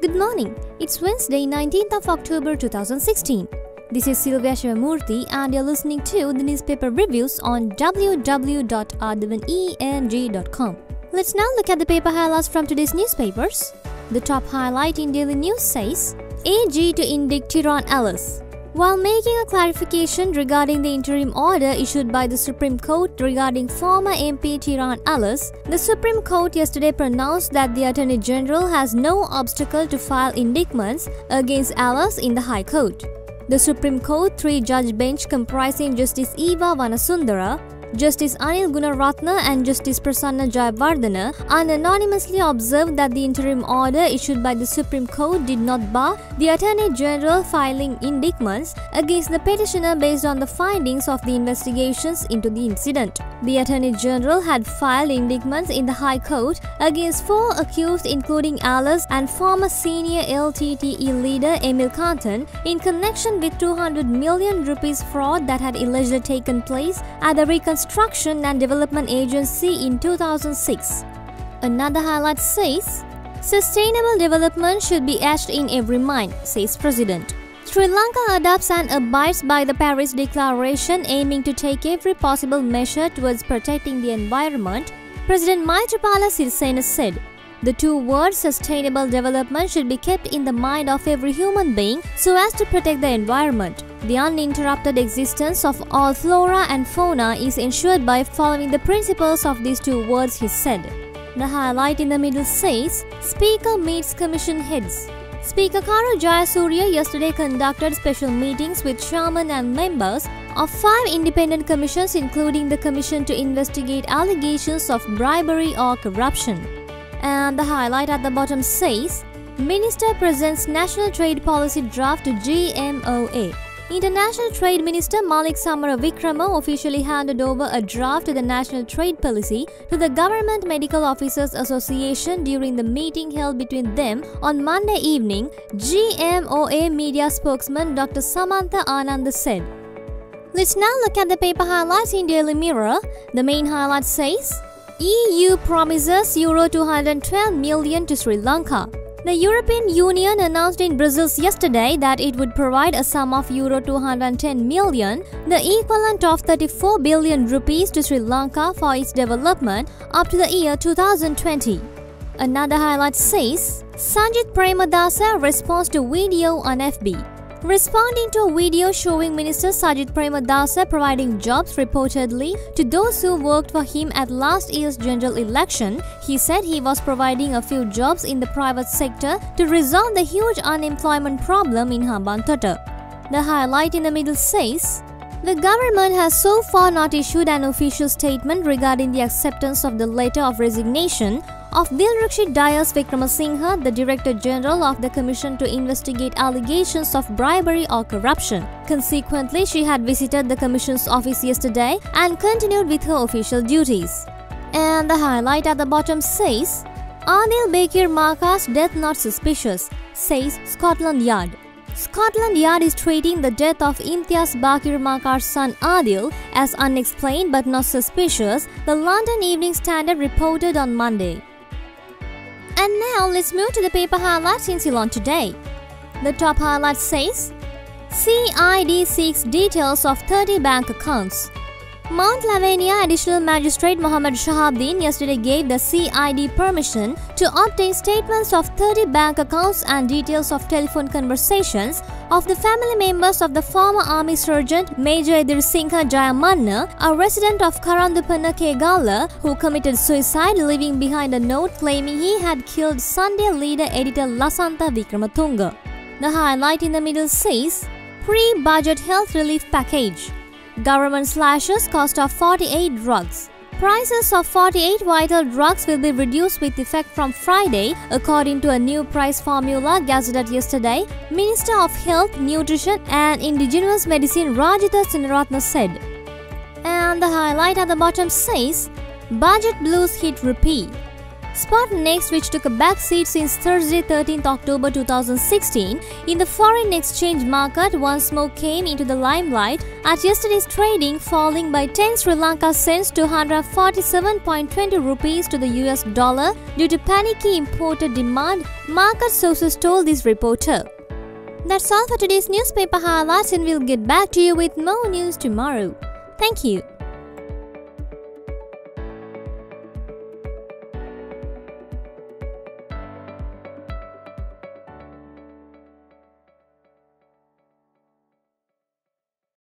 Good morning. It's Wednesday, 19th of October 2016. This is Sylvia Shivamurthy and you're listening to the newspaper reviews on www.athavan.com. Let's now look at the paper highlights from today's newspapers. The top highlight in Daily News says, AG to indict Tiran Alice. While making a clarification regarding the interim order issued by the Supreme Court regarding former MP Tiran Alice, the Supreme Court yesterday pronounced that the Attorney General has no obstacle to file indictments against Alice in the High Court. The Supreme Court three-judge bench comprising Justice Eva Vanasundara, Justice Anil Gunaratna and Justice Prasanna Jayawardena unanimously observed that the interim order issued by the Supreme Court did not bar the Attorney General filing indictments against the petitioner based on the findings of the investigations into the incident. The Attorney General had filed indictments in the High Court against 4 accused including Alice and former senior LTTE leader Emil Kantan in connection with 200 million rupees fraud that had allegedly taken place at the Reconstruction and Development Agency in 2006. Another highlight says, sustainable development should be etched in every mind, says President. Sri Lanka adopts and abides by the Paris Declaration aiming to take every possible measure towards protecting the environment, President Maithripala Sirisena said. The two words sustainable development should be kept in the mind of every human being so as to protect the environment. The uninterrupted existence of all flora and fauna is ensured by following the principles of these two words, he said. The highlight in the middle says, Speaker meets Commission heads. Speaker Karu Jayasuriya yesterday conducted special meetings with chairmen and members of 5 independent commissions including the Commission to investigate allegations of bribery or corruption. And the highlight at the bottom says, Minister presents National Trade Policy Draft to GMOA. International Trade Minister Malik Samaravikrama officially handed over a draft to the National Trade Policy to the Government Medical Officers Association during the meeting held between them on Monday evening, GMOA media spokesman Dr. Samantha Anand said. Let's now look at the paper highlights in Daily Mirror. The main highlight says, EU promises Euro 212 million to Sri Lanka. The European Union announced in Brussels yesterday that it would provide a sum of Euro 210 million, the equivalent of 34 billion rupees to Sri Lanka for its development up to the year 2020. Another highlight says, Sanjit Premadasa responds to video on FB. Responding to a video showing Minister Sajith Premadasa providing jobs reportedly to those who worked for him at last year's general election, he said he was providing a few jobs in the private sector to resolve the huge unemployment problem in Hambantota. The highlight in the middle says, the government has so far not issued an official statement regarding the acceptance of the letter of resignation of Dilrukshit Dayas Vikramasinghe, the Director General of the Commission to investigate allegations of bribery or corruption. Consequently, she had visited the Commission's office yesterday and continued with her official duties. And the highlight at the bottom says, Adil Bakir Marka's death not suspicious, says Scotland Yard. Scotland Yard is treating the death of Imtiaz Bakir Markar's son Adil as unexplained but not suspicious, the London Evening Standard reported on Monday. And now let's move to the paper highlights in Ceylon today. The top highlight says, CID seeks details of 30 bank accounts. Mount Lavinia Additional Magistrate Mohammed Shahabdin yesterday gave the CID permission to obtain statements of 30 bank accounts and details of telephone conversations of the family members of the former Army Sergeant Major Edir Singha Jayamanna, a resident of Karandupana Kegala, who committed suicide, leaving behind a note claiming he had killed Sunday leader editor Lasantha Vikramatunga. The highlight in the middle says, Pre-Budget Health Relief Package. Government slashes cost of 48 drugs. Prices of 48 vital drugs will be reduced with effect from Friday, according to a new price formula gazetted yesterday, Minister of Health, Nutrition and Indigenous Medicine Rajitha Sinaratna said. And the highlight at the bottom says, Budget blues hit rupee. Spot next, which took a backseat since Thursday 13th October 2016 in the foreign exchange market once more came into the limelight at yesterday's trading, falling by 10 Sri Lanka cents to 147.20 rupees to the US dollar due to panicky importer demand, market sources told this reporter. That's all for today's newspaper highlights, and we'll get back to you with more news tomorrow. Thank you.